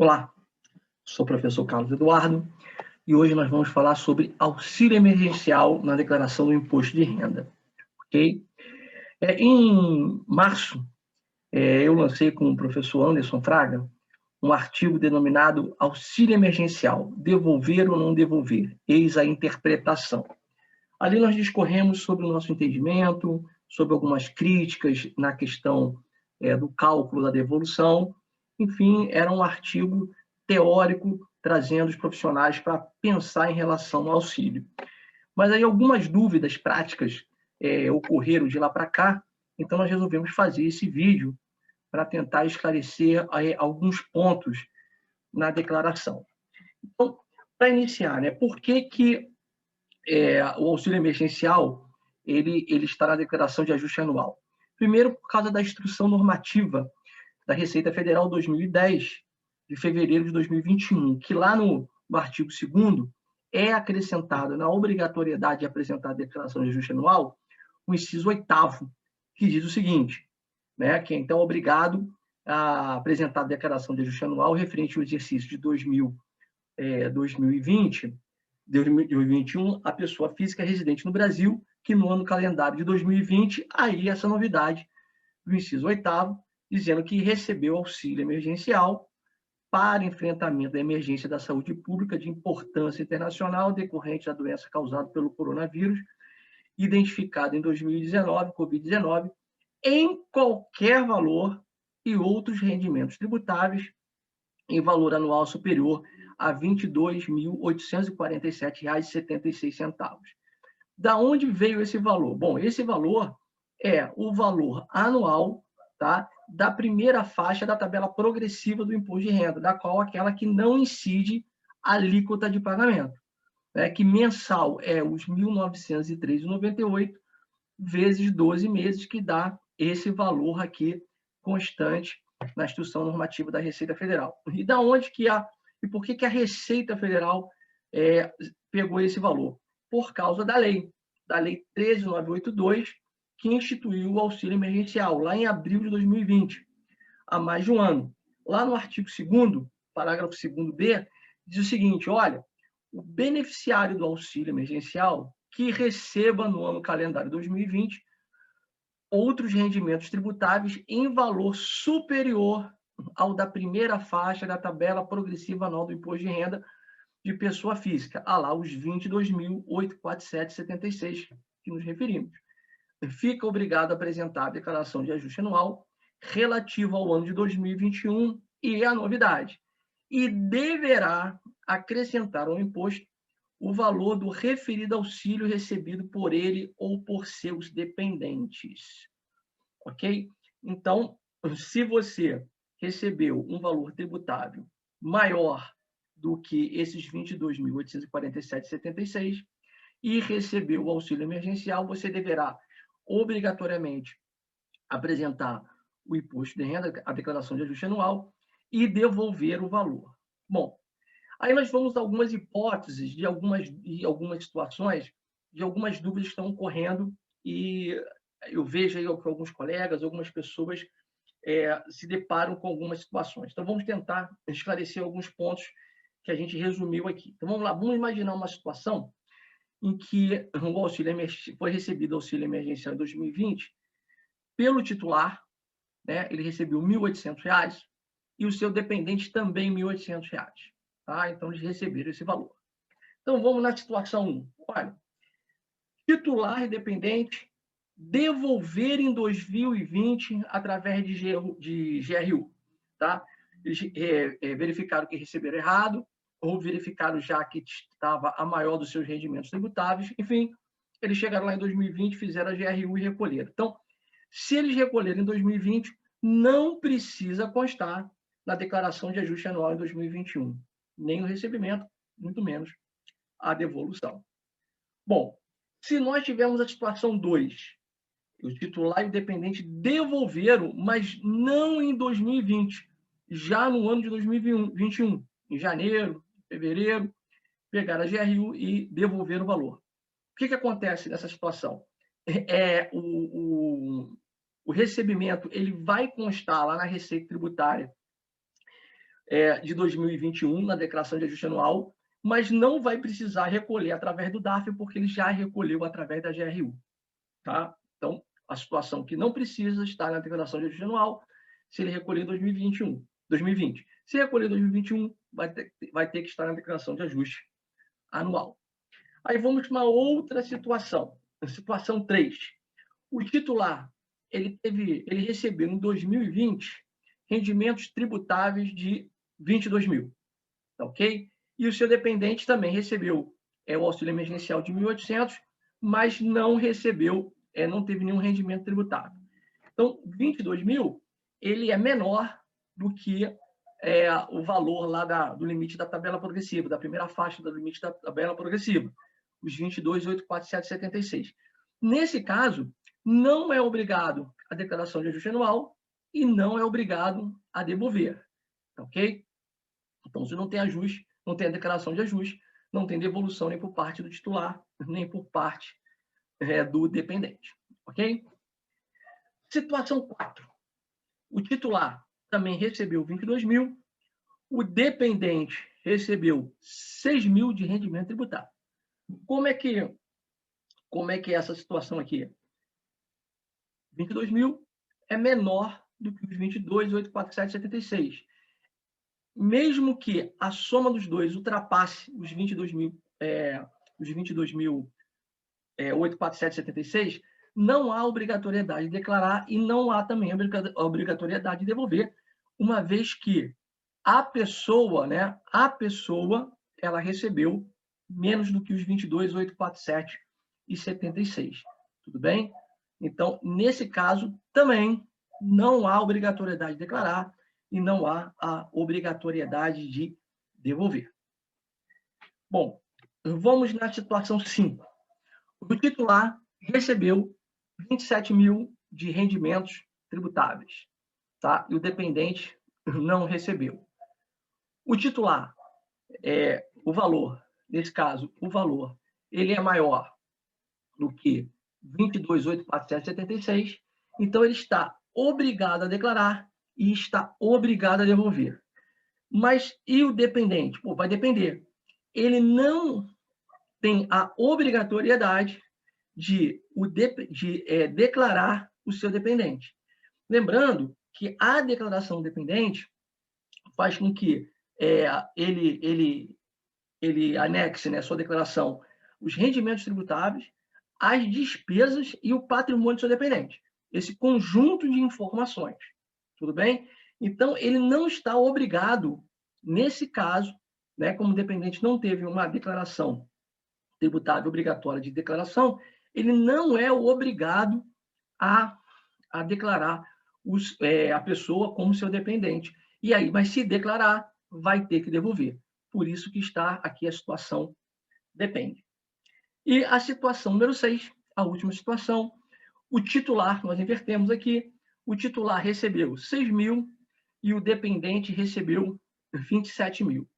Olá, sou o professor Carlos Eduardo e hoje nós vamos falar sobre auxílio emergencial na declaração do imposto de renda, ok? Em março, eu lancei com o professor Anderson Fraga um artigo denominado Auxílio Emergencial, devolver ou não devolver, eis a interpretação. Ali nós discorremos sobre o nosso entendimento, sobre algumas críticas na questão do cálculo da devolução. Enfim, era um artigo teórico trazendo os profissionais para pensar em relação ao auxílio. Mas aí algumas dúvidas práticas ocorreram de lá para cá, então nós resolvemos fazer esse vídeo para tentar esclarecer alguns pontos na declaração. Então, para iniciar, por que o auxílio emergencial ele está na declaração de ajuste anual? Primeiro, por causa da instrução normativa da Receita Federal 2010, de fevereiro de 2021, que lá no artigo 2º é acrescentado na obrigatoriedade de apresentar a declaração de ajuste anual o inciso 8º, que diz o seguinte, que é então obrigado a apresentar a declaração de ajuste anual referente ao exercício de 2020, 2021, a pessoa física residente no Brasil, que no ano calendário de 2020, aí essa novidade do inciso 8º, dizendo que recebeu auxílio emergencial para enfrentamento da emergência da saúde pública de importância internacional decorrente da doença causada pelo coronavírus, identificada em 2019, Covid-19, em qualquer valor e outros rendimentos tributáveis em valor anual superior a R$ 22.847,76. Da onde veio esse valor? Bom, esse valor é o valor anual, da primeira faixa da tabela progressiva do imposto de renda, da qual aquela que não incide a alíquota de pagamento, que mensal é os R$ 1.903,98 vezes 12 meses, que dá esse valor aqui constante na instrução normativa da Receita Federal. E da onde que e por que a Receita Federal pegou esse valor? Por causa da lei 13.982, que instituiu o auxílio emergencial, lá em abril de 2020, há mais de um ano. Lá no artigo 2º, parágrafo 2º-B, diz o seguinte, olha, o beneficiário do auxílio emergencial que receba no ano calendário 2020 outros rendimentos tributáveis em valor superior ao da primeira faixa da tabela progressiva anual do imposto de renda de pessoa física, lá os 22.847,76 que nos referimos. Fica obrigado a apresentar a declaração de ajuste anual relativa ao ano de 2021 e a novidade, e deverá acrescentar ao imposto o valor do referido auxílio recebido por ele ou por seus dependentes. Ok? Então, se você recebeu um valor tributável maior do que esses 22.847,76 e recebeu o auxílio emergencial, você deverá obrigatoriamente apresentar o imposto de renda, a declaração de ajuste anual, e devolver o valor. Bom, aí nós vamos a algumas hipóteses de algumas situações, de algumas dúvidas que estão ocorrendo, e eu vejo aí que alguns colegas, algumas pessoas se deparam com algumas situações. Então, vamos tentar esclarecer alguns pontos que a gente resumiu aqui. Então, vamos lá, vamos imaginar uma situação em que foi recebido o auxílio emergencial em 2020 pelo titular, ele recebeu R$ 1.800 e o seu dependente também R$ 1.800. Então, eles receberam esse valor. Então, vamos na situação 1. Olha, titular e dependente devolver em 2020 através de GRU. Eles verificaram que receberam errado, ou verificaram já que estava a maior dos seus rendimentos tributáveis. Enfim, eles chegaram lá em 2020, fizeram a GRU e recolheram. Então, se eles recolherem em 2020, não precisa constar na declaração de ajuste anual em 2021, nem o recebimento, muito menos a devolução. Bom, se nós tivermos a situação 2, o titular e o dependente devolveram, mas não em 2020, já no ano de 2021, em janeiro, fevereiro, pegaram a GRU e devolveram o valor. O que acontece nessa situação? O recebimento ele vai constar lá na Receita Tributária de 2021 na declaração de ajuste anual, mas não vai precisar recolher através do DARF, porque ele já recolheu através da GRU. Tá? Então, a situação que não precisa estar na declaração de ajuste anual, se ele recolher em 2020. Se recolher em 2021, vai ter que estar na declaração de ajuste anual. Aí vamos para uma outra situação. A situação 3. O titular, ele recebeu em 2020 rendimentos tributáveis de 22 mil, ok? E o seu dependente também recebeu o auxílio emergencial de 1.800, mas não recebeu, não teve nenhum rendimento tributável. Então, 22 mil, ele é menor do que o valor lá do limite da tabela progressiva, da primeira faixa do limite da tabela progressiva, os 22.847,76. Nesse caso, não é obrigado a declaração de ajuste anual e não é obrigado a devolver, ok? Então, se não tem ajuste, não tem a declaração de ajuste, não tem devolução nem por parte do titular, nem por parte do dependente, ok? Situação 4. O titular também recebeu 22 mil, o dependente recebeu 6 mil de rendimento tributário. Como é que é essa situação aqui? 22 mil é menor do que os 22.847,76. Mesmo que a soma dos dois ultrapasse os 22.847,76, não há obrigatoriedade de declarar e não há também a obrigatoriedade de devolver, uma vez que a pessoa, ela recebeu menos do que os 22.847,76. Tudo bem? Então, nesse caso, também não há obrigatoriedade de declarar e não há a obrigatoriedade de devolver. Bom, vamos na situação 5. O titular recebeu 27 mil de rendimentos tributáveis, tá? E o dependente não recebeu. O titular, o valor, nesse caso, ele é maior do que 22.847,76, então ele está obrigado a declarar e está obrigado a devolver. Mas e o dependente? Vai depender. Ele não tem a obrigatoriedade de declarar o seu dependente. Lembrando que a declaração dependente faz com que ele anexe, né, sua declaração, os rendimentos tributáveis, as despesas e o patrimônio do seu dependente. Esse conjunto de informações. Tudo bem? Então, ele não está obrigado, nesse caso, né, como o dependente não teve uma declaração tributável obrigatória de declaração, ele não é obrigado a declarar a pessoa como seu dependente. E aí, mas se declarar, vai ter que devolver. Por isso que está aqui a situação depende. E a situação número 6, a última situação, o titular, nós invertemos aqui, o titular recebeu 6 mil e o dependente recebeu 27 mil.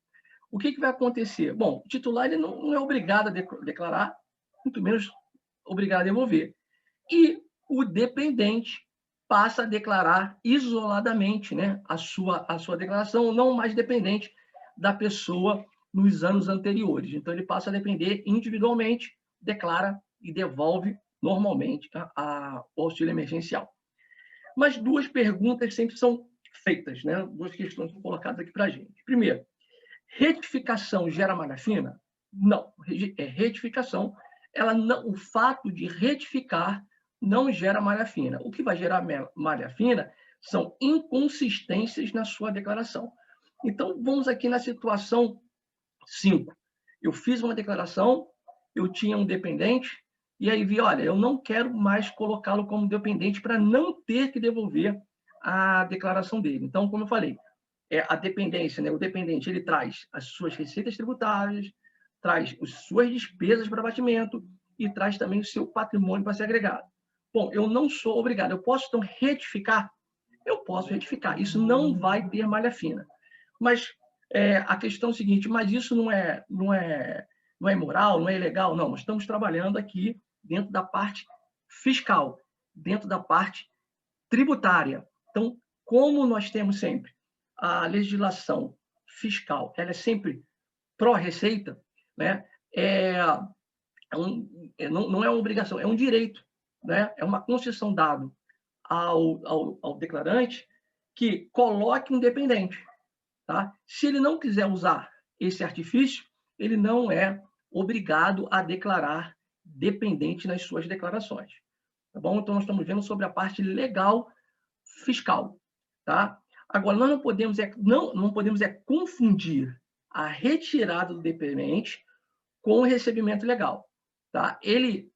O que vai acontecer? Bom, o titular ele não é obrigado a declarar, muito menos obrigado a devolver. E o dependente passa a declarar isoladamente, né, a sua declaração, não mais dependente da pessoa nos anos anteriores. Então, ele passa a depender individualmente, declara e devolve normalmente o auxílio emergencial. Mas duas perguntas sempre são feitas, né? Duas questões são colocadas aqui para a gente. Primeiro, retificação gera malha fina? Não. Retificação, o fato de retificar não gera malha fina. O que vai gerar malha fina são inconsistências na sua declaração. Então, vamos aqui na situação 5. Eu fiz uma declaração, eu tinha um dependente, e aí vi, olha, eu não quero mais colocá-lo como dependente para não ter que devolver a declaração dele. Então, como eu falei, a dependência, né? O dependente, ele traz as suas receitas tributárias, traz as suas despesas para abatimento e traz também o seu patrimônio para ser agregado. Bom, eu não sou obrigado. Eu posso, então, retificar? Eu posso retificar. Isso não vai ter malha fina. Mas a questão é o seguinte, mas isso não é moral, não é ilegal? Não, nós estamos trabalhando aqui dentro da parte fiscal, dentro da parte tributária. Então, como nós temos sempre a legislação fiscal ela é sempre pró-receita, né? Não é uma obrigação, é um direito, né? É uma concessão dada ao declarante que coloque um dependente. Tá? Se ele não quiser usar esse artifício, ele não é obrigado a declarar dependente nas suas declarações. Tá bom? Então, nós estamos vendo sobre a parte legal fiscal. Tá? Agora, nós não podemos confundir a retirada do dependente com o recebimento legal. Tá? Ele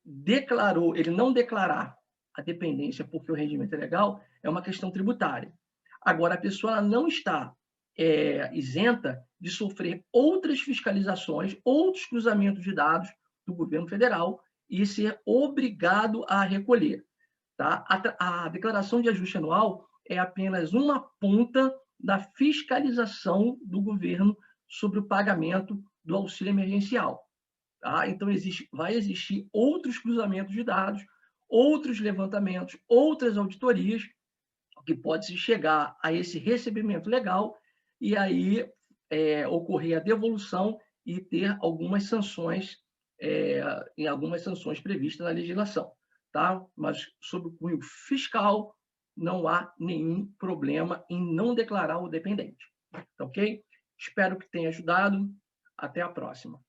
não declarar a dependência porque o rendimento é legal é uma questão tributária. Agora, a pessoa não está isenta de sofrer outras fiscalizações, outros cruzamentos de dados do governo federal e ser obrigado a recolher. Tá? A declaração de ajuste anual é apenas uma ponta da fiscalização do governo sobre o pagamento do auxílio emergencial. Tá? Então, vai existir outros cruzamentos de dados, outros levantamentos, outras auditorias, que pode-se chegar a esse recebimento legal e aí ocorrer a devolução e ter algumas sanções, algumas sanções previstas na legislação. Tá? Mas, sob o cunho fiscal, não há nenhum problema em não declarar o dependente. Tá, ok? Espero que tenha ajudado. Até a próxima.